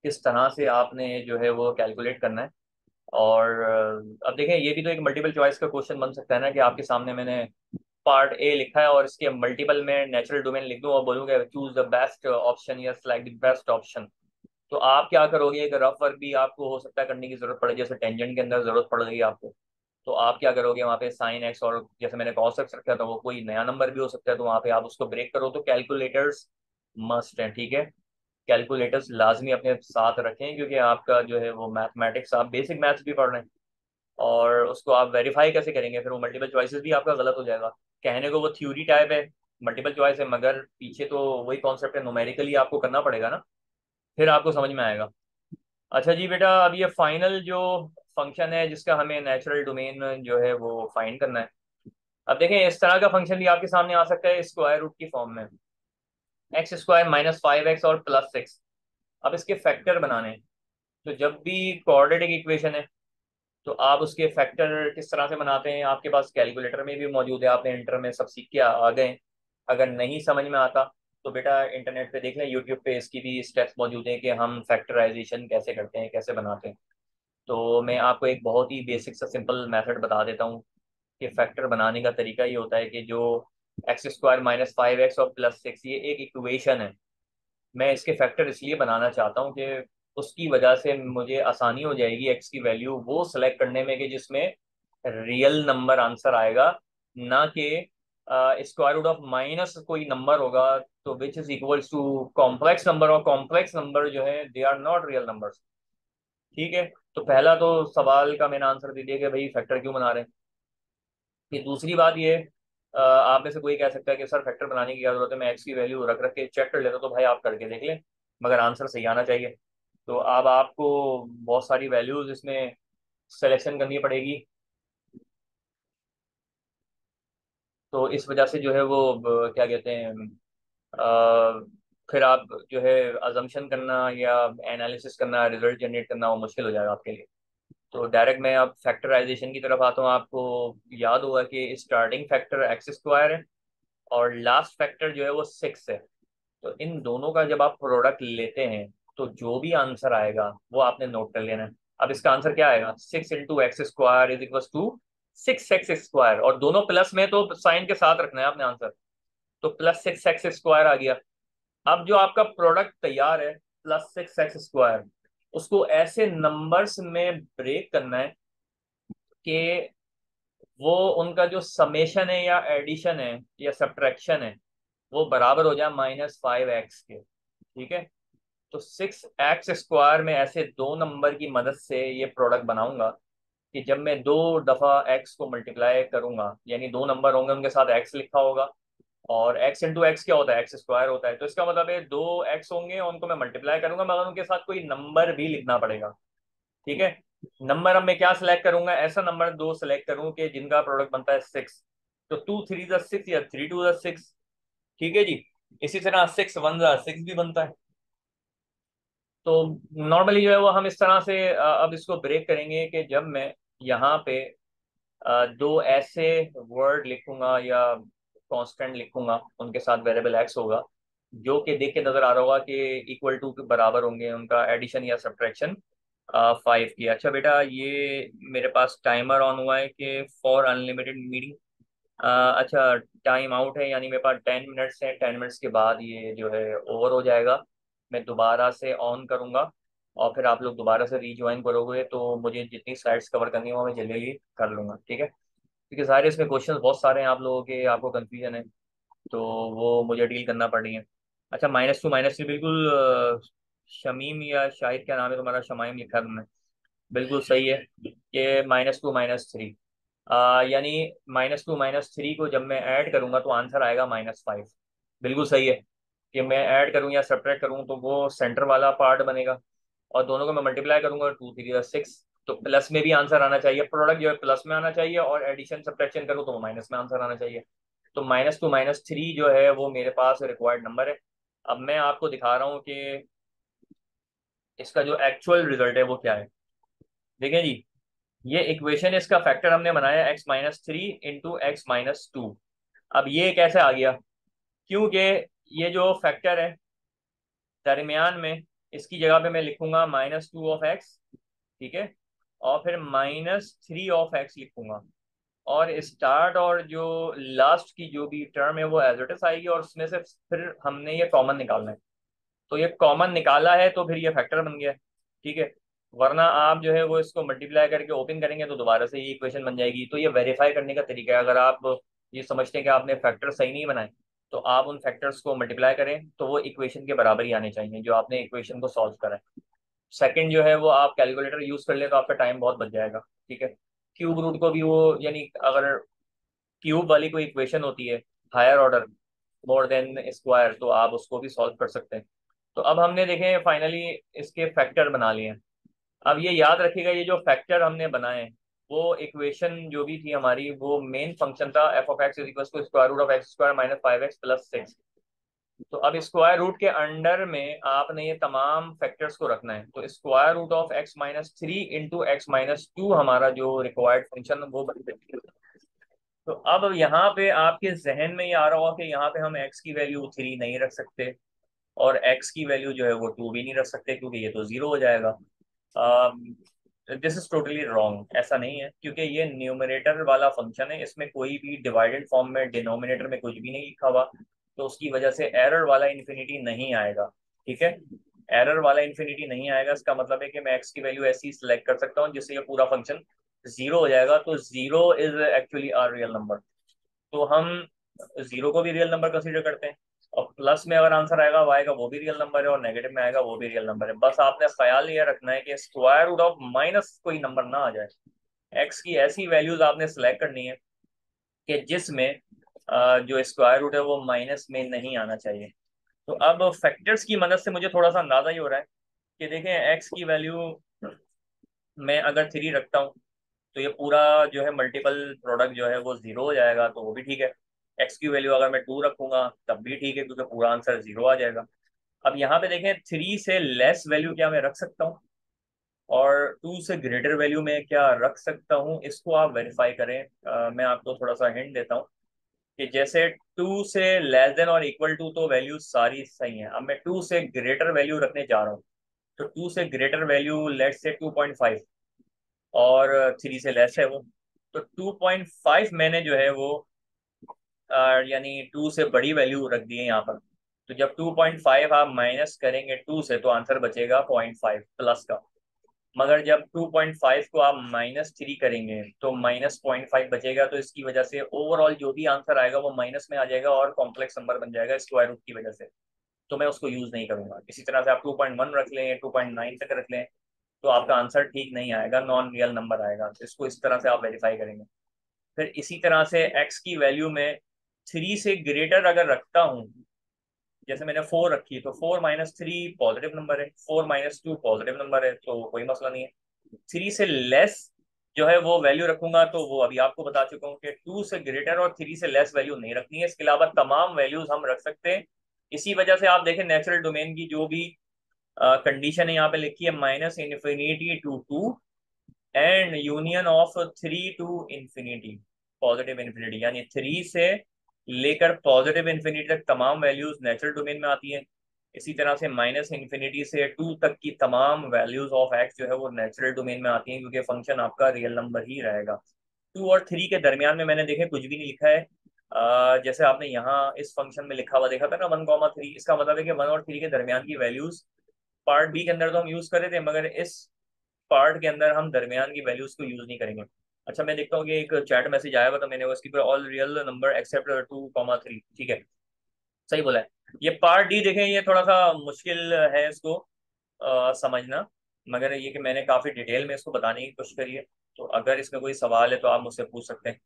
A: किस तरह से आपने जो है वो कैलकुलेट करना है। और अब देखें ये भी तो एक मल्टीपल चॉइस का क्वेश्चन बन सकता है ना, कि आपके सामने मैंने पार्ट ए लिखा है और इसके मल्टीपल में नेचुरल डोमेन लिख दूं और बोलूंगा चूज द बेस्ट ऑप्शन या सिलेक्ट द बेस्ट ऑप्शन। तो आप क्या करोगे, एक रफ वर्क भी आपको हो सकता है करने की जरूरत पड़े, जैसे टेंजेंट के अंदर जरूरत पड़ गई आपको। तो आप क्या करोगे वहाँ पे साइन एक्स, और जैसे मैंने कॉस एक्स रखा था वो कोई नया नंबर भी हो सकता है, तो वहाँ पे आप उसको ब्रेक करो। तो कैलकुलेटर्स मस्ट है, ठीक है, कैलकुलेटर्स लाजमी अपने साथ रखें, क्योंकि आपका जो है वो मैथमेटिक्स, आप बेसिक मैथ्स भी पढ़ रहे हैं और उसको आप वेरीफाई कैसे करेंगे, फिर वो मल्टीपल चॉइसेस भी आपका गलत हो जाएगा। कहने को वो थ्योरी टाइप है, मल्टीपल चॉइस है, मगर पीछे तो वही कॉन्सेप्ट है, न्यूमेरिकली आपको करना पड़ेगा ना, फिर आपको समझ में आएगा। अच्छा जी बेटा, अब ये फाइनल जो फंक्शन है जिसका हमें नेचुरल डोमेन जो है वो फाइंड करना है। अब देखें इस तरह का फंक्शन भी आपके सामने आ सकता है स्क्वायर रूट की फॉर्म में, x² -5x और +6। अब इसके फैक्टर बनाने हैं। तो जब भी कोऑर्डिनेट इक्वेशन है तो आप उसके फैक्टर किस तरह से बनाते हैं, आपके पास कैलकुलेटर में भी मौजूद है, आपने इंटर में सब सीख के आ गए। अगर नहीं समझ में आता तो बेटा इंटरनेट पे देख लें, यूट्यूब पे इसकी भी स्टेप्स मौजूद हैं कि हम फैक्टराइजेशन कैसे करते हैं, कैसे बनाते हैं। तो मैं आपको एक बहुत ही बेसिक सा सिंपल मेथड बता देता हूँ कि फैक्टर बनाने का तरीका ये होता है कि जो एक्स स्क्वायर माइनस 5x और +6 ये एक इक्वेशन है। मैं इसके फैक्टर इसलिए बनाना चाहता हूँ कि उसकी वजह से मुझे आसानी हो जाएगी एक्स की वैल्यू वो सेलेक्ट करने में कि जिसमें रियल नंबर आंसर आएगा, ना कि स्क्वायर रूट ऑफ माइनस कोई नंबर होगा तो which is equals to complex number, और कॉम्प्लेक्स नंबर जो है they are not real numbers. ठीक है। तो पहला तो सवाल का मैंने आंसर दे दिया कि भाई फैक्टर क्यों बना रहे हैं। फिर दूसरी बात ये, आप में से कोई कह सकता है कि सर फैक्टर बनाने की क्या जरूरत है, मैं एक्स की वैल्यू रख रख के चेक कर लेता, तो भाई आप करके देख लें, मगर आंसर सही आना चाहिए। तो अब आपको बहुत सारी वैल्यूज इसमें सिलेक्शन करनी पड़ेगी। तो इस वजह से जो है वो क्या कहते हैं, अ, फिर आप जो है अजम्पशन करना या एनालिसिस करना, रिजल्ट जनरेट करना वो मुश्किल हो जाएगा आपके लिए। तो डायरेक्ट मैं अब फैक्टराइजेशन की तरफ आता हूँ। आपको याद होगा कि स्टार्टिंग फैक्टर एक्स स्क्वायर है और लास्ट फैक्टर जो है वो 6 है। तो इन दोनों का जब आप प्रोडक्ट लेते हैं तो जो भी आंसर आएगा वो आपने नोट कर लेना है। अब इसका आंसर क्या आएगा, 6 × x² is equal to 6x², और दोनों प्लस में तो साइन के साथ रखना है आपने आंसर। तो +6x² आ गया। अब जो आपका प्रोडक्ट तैयार है +6x², उसको ऐसे नंबर्स में ब्रेक करना है कि वो उनका जो समेशन है या एडिशन है या सब्ट्रैक्शन है वो बराबर हो जाए -5x के। ठीक है। तो 6x² में ऐसे दो नंबर की मदद से ये प्रोडक्ट बनाऊंगा कि जब मैं दो दफा x को मल्टीप्लाई करूंगा, यानी दो नंबर होंगे उनके साथ x लिखा होगा, और x × x क्या होता है, x² होता है, तो इसका मतलब है दो x होंगे और उनको मैं मल्टीप्लाई करूंगा मगर उनके साथ कोई नंबर भी लिखना पड़ेगा। ठीक है। नंबर अब मैं क्या सिलेक्ट करूंगा, ऐसा नंबर दो सिलेक्ट करूं कि जिनका प्रोडक्ट बनता है 6। तो 2 3 × 6 या 3 2 6। ठीक है जी। इसी तरह 6 1 6 भी बनता है। तो नॉर्मली जो है वो हम इस तरह से अब इसको ब्रेक करेंगे कि जब मैं यहाँ पे दो ऐसे वर्ड लिखूंगा या कांस्टेंट लिखूंगा, उनके साथ वेरिएबल एक्स होगा, जो कि देख के नजर आ रहा होगा कि इक्वल टू के बराबर होंगे, उनका एडिशन या सब्ट्रैक्शन 5 की। अच्छा बेटा, ये मेरे पास टाइमर ऑन हुआ है कि फॉर अनलिमिटेड मीटिंग। अच्छा, टाइम आउट है, यानी मेरे पास 10 मिनट्स हैं, 10 मिनट्स के बाद ये जो है ओवर हो जाएगा। मैं दोबारा से ऑन करूँगा और फिर आप लोग दोबारा से रीज्वाइन करोगे तो मुझे जितनी स्लाइड्स कवर करनी हो मैं जल्दी जल्दी कर लूँगा। ठीक है, क्योंकि सारे इसमें क्वेश्चंस बहुत सारे हैं आप लोगों के, आपको कन्फ्यूजन है तो वो मुझे डील करना पड़ रही है। अच्छा, -2 -3 बिल्कुल शमीम या शाहिद, क्या नाम है तुम्हारा, शमाइम लिखा है तुमने, बिल्कुल सही है। ये -2 -3, यानी -2 -3 को जब मैं ऐड करूंगा तो आंसर आएगा -5। बिल्कुल सही है कि मैं ऐड करूं या सब्ट्रैक्ट करूं तो वो सेंटर वाला पार्ट बनेगा, और दोनों को मैं मल्टीप्लाई करूंगा 2 3 6, तो प्लस में भी आंसर आना चाहिए, प्रोडक्ट जो है प्लस में आना चाहिए, और एडिशन सब्ट्रैक्शन करूँ तो वो माइनस में आंसर आना चाहिए। तो -2 -3 जो है वो मेरे पास रिक्वायर्ड नंबर है। अब मैं आपको दिखा रहा हूँ कि इसका जो एक्चुअल रिजल्ट है वो क्या है। देखें जी, ये इक्वेशन, इसका फैक्टर हमने बनाया x-3 × x-2। अब ये कैसे आ गया, क्योंकि ये जो फैक्टर है दरमियान में, इसकी जगह पे मैं लिखूंगा -2 ऑफ x। ठीक है। और फिर -3 ऑफ x लिखूंगा, और स्टार्ट और जो लास्ट की जो भी टर्म है वो एज इट इज आएगी, और उसमें से फिर हमने ये कॉमन निकालना है। तो ये कॉमन निकाला है तो फिर ये फैक्टर बन गया। ठीक है। वरना आप जो है वो इसको मल्टीप्लाई करके ओपन करेंगे तो दोबारा से ये इक्वेशन बन जाएगी। तो ये वेरीफाई करने का तरीका है, अगर आप ये समझते हैं कि आपने फैक्टर सही नहीं बनाए तो आप उन फैक्टर्स को मल्टीप्लाई करें तो वो इक्वेशन के बराबर ही आने चाहिए जो आपने इक्वेशन को सॉल्व करा है। सेकंड जो है वो आप कैलकुलेटर यूज कर ले तो आपका टाइम बहुत बच जाएगा। ठीक है। क्यूब रूट को भी वो, यानी अगर क्यूब वाली कोई इक्वेशन होती है higher order more than square, तो आप उसको भी सॉल्व कर सकते हैं। तो अब हमने देखे फाइनली इसके फैक्टर बना लिए हैं। अब ये याद रखिएगा, ये जो फैक्टर हमने बनाए वो इक्वेशन जो भी थी हमारी वो मेन फंक्शन था f(x) = square root of x² - 5x + 6। तो अब स्क्वायर रूट के अंडर में आपने ये तमाम फैक्टर्स को रखना है। तो square root of x-3 into x-2 हमारा जो रिक्वायर्ड फंक्शन वो बन जाएगी। तो अब यहाँ पे आपके जहन में ये आ रहा होगा कि यहाँ पे हम x की वैल्यू 3 नहीं रख सकते और x की वैल्यू जो है वो 2 भी नहीं रख सकते, क्योंकि ये तो जीरो हो जाएगा। This is totally wrong. ऐसा नहीं है, क्योंकि ये न्यूमरेटर वाला फंक्शन है, इसमें कोई भी डिवाइडेड फॉर्म में डिनोमिनेटर में कुछ भी नहीं लिखा हुआ, तो उसकी वजह से एरर वाला इन्फिनिटी नहीं आएगा। ठीक है, एरर वाला इन्फिनिटी नहीं आएगा, इसका मतलब है कि मैं एक्स की वैल्यू ऐसी सिलेक्ट कर सकता हूँ जिससे ये पूरा फंक्शन जीरो हो जाएगा। तो zero is actually are real number. तो हम जीरो को भी रियल नंबर कंसीडर करते हैं, और प्लस में अगर आंसर आएगा वाई का वो भी रियल नंबर है, और नेगेटिव में आएगा वो भी रियल नंबर है। बस आपने ख्याल ये रखना है कि स्क्वायर रूट ऑफ माइनस कोई नंबर ना आ जाए। एक्स की ऐसी वैल्यूज आपने सेलेक्ट करनी है कि जिसमें जो स्क्वायर रूट है वो माइनस में नहीं आना चाहिए। तो अब फैक्टर्स की मदद से मुझे थोड़ा सा अंदाजा ही हो रहा है कि देखें एक्स की वैल्यू मैं अगर 3 रखता हूँ तो ये पूरा जो है मल्टीपल प्रोडक्ट जो है वो जीरो हो जाएगा, तो वो भी ठीक है। एक्स की वैल्यू अगर मैं 2 रखूंगा तब भी ठीक है, क्योंकि पूरा आंसर जीरो आ जाएगा। अब यहाँ पे देखें 3 से लेस वैल्यू क्या मैं रख सकता हूँ, और 2 से ग्रेटर वैल्यू में क्या रख सकता हूँ, इसको आप वेरीफाई करें। मैं आपको थोड़ा सा हिंट देता हूँ कि जैसे 2 से लेस देन और इक्वल टू तो वैल्यू सारी सही है। अब मैं 2 से ग्रेटर वैल्यू रखने जा रहा हूँ, तो 2 से ग्रेटर वैल्यू लेट से 2.5, और 3 से लेस है वो, तो 2.5 मैंने जो है वो यानी 2 से बड़ी वैल्यू रख दी है यहाँ पर। तो जब 2.5 आप माइनस करेंगे 2 से तो आंसर बचेगा 0.5 प्लस का। मगर जब 2.5 को आप -3 करेंगे तो -0.5 बचेगा, तो इसकी वजह से ओवरऑल जो भी आंसर आएगा वो माइनस में आ जाएगा और कॉम्प्लेक्स नंबर बन जाएगा स्क्वायर रूट की वजह से। तो मैं उसको यूज नहीं करूंगा। इसी तरह से आप 2.1 रख लें, 2.9 तक रख लें, तो आपका आंसर ठीक नहीं आएगा, नॉन रियल नंबर आएगा। तो इसको इस तरह से आप वेरीफाई करेंगे। फिर इसी तरह से एक्स की वैल्यू में 3 से ग्रेटर अगर रखता हूँ, जैसे मैंने 4 रखी, तो 4-3 पॉजिटिव नंबर है, 4-2 पॉजिटिव नंबर है, तो कोई मसला नहीं है। 3 से लेस जो है वो वैल्यू रखूंगा, तो वो अभी आपको बता चुका हूँ कि 2 से ग्रेटर और 3 से लेस वैल्यू नहीं रखनी है। इसके अलावा तमाम वैल्यूज हम रख सकते हैं। इसी वजह से आप देखें नेचुरल डोमेन की जो भी कंडीशन है यहाँ पे लिखी है, -∞ to 2 and union of 3 to infinity, positive infinity, यानी 3 से लेकर पॉजिटिव इन्फिनिटी तक तमाम वैल्यूज नेचुरल डोमेन में आती हैं। इसी तरह से -∞ से 2 तक की तमाम वैल्यूज ऑफ एक्स जो है वो नेचुरल डोमेन में आती हैं, क्योंकि फंक्शन आपका रियल नंबर ही रहेगा। 2 और 3 के दरमियान में मैंने देखे कुछ भी नहीं लिखा है। जैसे आपने यहाँ इस फंक्शन में लिखा हुआ देखा था ना 1,3, इसका मतलब है कि 1 और 3 के दरमियान की वैल्यूज पार्ट बी के अंदर तो हम यूज कर रहे थे, मगर इस पार्ट के अंदर हम दरमियान की वैल्यूज को यूज नहीं करेंगे। अच्छा, मैं देखता हूँ कि एक चैट मैसेज आया हुआ, तो मैंने उसकी पर ऑल रियल नंबर एक्सेप्ट 2,3, ठीक है, सही बोला है। ये पार्ट डी देखें, ये थोड़ा सा मुश्किल है इसको समझना, मगर ये कि मैंने काफ़ी डिटेल में इसको बताने की कोशिश करी है। तो अगर इसमें कोई सवाल है तो आप मुझसे पूछ सकते हैं।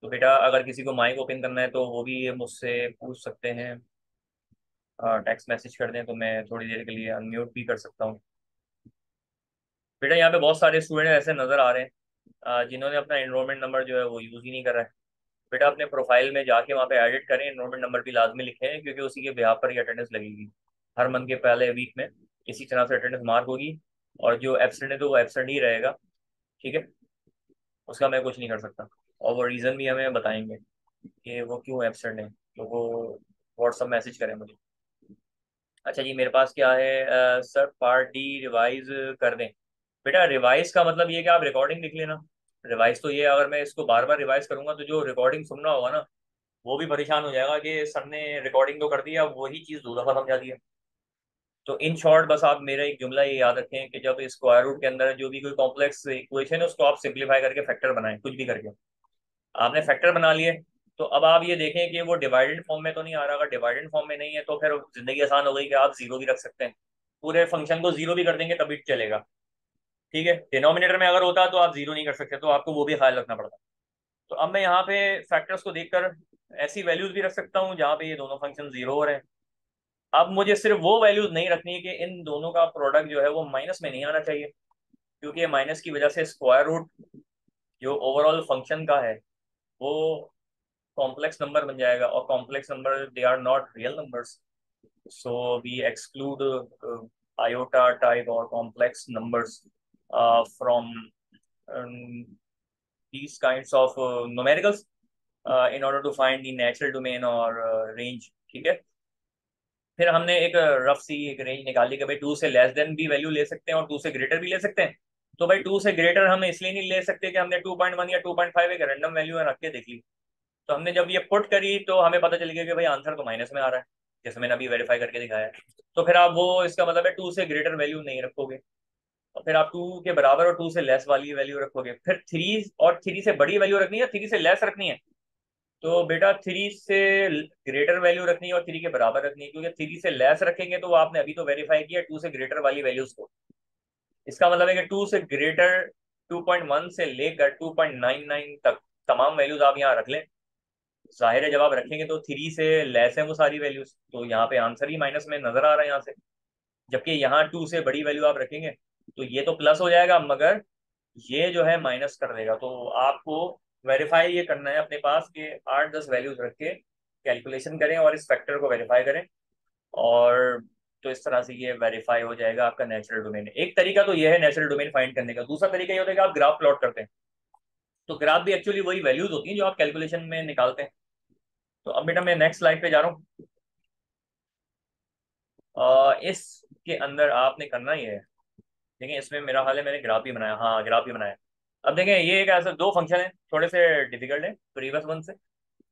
A: तो बेटा अगर किसी को माइक ओपन करना है तो वो भी मुझसे पूछ सकते हैं, टेक्स्ट मैसेज कर दें तो मैं थोड़ी देर के लिए अनम्यूट भी कर सकता हूँ। बेटा यहाँ पे बहुत सारे स्टूडेंट ऐसे नज़र आ रहे हैं जिन्होंने अपना एनरोलमेंट नंबर जो है वो यूज़ ही नहीं कर रहा है। बेटा अपने प्रोफाइल में जाके वहाँ पे एडिट करें, एनरोलमेंट नंबर भी लाजमी लिखें, क्योंकि उसी के बिहाफ पर ही अटेंडेंस लगेगी हर मंथ के पहले वीक में। इसी तरह से अटेंडेंस मार्क होगी, और जो एब्सेंट है तो वो एब्सेंट ही रहेगा। ठीक है, उसका मैं कुछ नहीं कर सकता, और वो रीज़न भी हमें बताएंगे कि वो क्यों एब्सेंट है, तो वो व्हाट्सअप मैसेज करें मुझे। अच्छा जी, मेरे पास क्या है, सर पार्ट डी रिवाइज कर दें। बेटा रिवाइज का मतलब ये कि आप रिकॉर्डिंग लिख लेना। रिवाइज तो ये, अगर मैं इसको बार बार रिवाइज करूंगा तो जो रिकॉर्डिंग सुनना होगा ना वो भी परेशान हो जाएगा कि सर ने रिकॉर्डिंग तो कर दी, अब वही चीज़ दो दफा समझा दी है। तो इन शॉर्ट बस आप मेरा एक जुमला ये याद रखें कि जब स्क्वायर रूट के अंदर जो भी कोई कॉम्प्लेक्स इक्वेशन है उसको आप सिंप्लीफाई करके फैक्टर बनाएं, कुछ भी करके। आपने फैक्टर बना लिए, तो अब आप ये देखें कि वो डिवाइडेड फॉर्म में तो नहीं आ रहा। अगर डिवाइडेड फॉर्म में नहीं है तो फिर जिंदगी आसान हो गई कि आप जीरो भी रख सकते हैं। पूरे फंक्शन को जीरो भी कर देंगे तभी चलेगा। ठीक है, डिनोमिनेटर में अगर होता तो आप जीरो नहीं कर सकते, तो आपको वो भी ख्याल रखना पड़ता। तो अब मैं यहाँ पे फैक्टर्स को देखकर ऐसी वैल्यूज भी रख सकता हूँ जहाँ पे ये दोनों फंक्शन जीरो हो रहे हैं। अब मुझे सिर्फ वो वैल्यूज नहीं रखनी है कि इन दोनों का प्रोडक्ट जो है वो माइनस में नहीं आना चाहिए, क्योंकि माइनस की वजह से स्क्वायर रूट जो ओवरऑल फंक्शन का है वो कॉम्प्लेक्स नंबर बन जाएगा, और complex number they are not real numbers, so we exclude iota type or complex numbers from um, these kinds of numericals in order to find the natural domain or range। ठीक है, फिर हमने एक rough सी एक range निकाली कि भाई to से लेस देन भी वैल्यू ले सकते हैं और टू से ग्रेटर भी ले सकते हैं। तो भाई टू से ग्रेटर हम इसलिए नहीं ले सकते कि हमने 2.1 या 2.5 एक रैंडम वैल्यू रख के देख ली। तो हमने जब ये पुट करी तो हमें पता चल गया कि भाई आंसर तो माइनस में आ रहा है, जैसे मैंने अभी वेरीफाई करके दिखाया है। तो फिर आप वो, इसका मतलब है टू से ग्रेटर वैल्यू नहीं रखोगे, और फिर आप टू के बराबर और टू से लेस वाली वैल्यू रखोगे। फिर थ्री और थ्री से बड़ी वैल्यू रखनी है, थ्री से लेस रखनी है। तो बेटा थ्री से ग्रेटर वैल्यू रखनी है और थ्री के बराबर रखनी है, क्योंकि थ्री से लेस रखेंगे तो आपने अभी तो वेरीफाई किया टू से ग्रेटर वाली वैल्यूज को। इसका मतलब है कि टू से ग्रेटर 2.1 से लेकर 2.99 तक तमाम वैल्यूज आप यहाँ रख लें। जाहिर है जब आप रखेंगे तो थ्री से लेस है वो सारी वैल्यूज, तो यहाँ पे आंसर ही माइनस में नजर आ रहा है यहाँ से। जबकि यहाँ टू से बड़ी वैल्यू आप रखेंगे तो ये तो प्लस हो जाएगा, मगर ये जो है माइनस कर देगा। तो आपको वेरीफाई ये करना है अपने पास कि 8-10 वैल्यूज रख के कैलकुलेशन करें और इस फैक्टर को वेरीफाई करें, और तो इस तरह से ये वेरीफाई हो जाएगा आपका नेचुरल डोमेन। एक तरीका तो ये है नेचुरल डोमेन फाइंड करने का। दूसरा तरीका ये होता है कि आप ग्राफ प्लॉट करते हैं। तो ग्राफ भी एक्चुअली वही वैल्यूज होती हैं जो आप कैलकुलेशन में निकालते हैं। तो अब बेटा मैं नेक्स्ट स्लाइड पे जा रहा हूँ। इसके अंदर आपने करना ये है, देखिए इसमें मेरा हाल है मैंने ग्राफ भी बनाया, हाँ ग्राफ भी बनाया। अब देखें ये एक ऐसा दो फंक्शन है थोड़े से डिफिकल्ट है प्रीवियस वन से,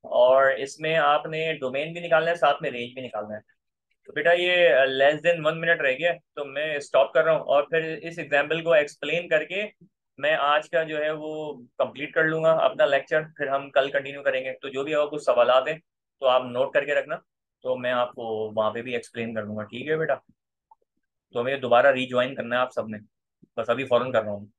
A: और इसमें आपने डोमेन भी निकालना है साथ में रेंज भी निकालना है। तो बेटा ये लेस देन 1 मिनट रह गया, तो मैं स्टॉप कर रहा हूँ और फिर इस एग्जाम्पल को एक्सप्लेन करके मैं आज का जो है वो कंप्लीट कर लूंगा अपना लेक्चर। फिर हम कल कंटिन्यू करेंगे। तो जो भी और कुछ सवाल हैं तो आप नोट करके रखना, तो मैं आपको वहाँ पे भी एक्सप्लेन कर दूंगा। ठीक है बेटा, तो हमें दोबारा रीज्वाइन करना है आप सबने, बस अभी फॉरन कर रहा हूँ।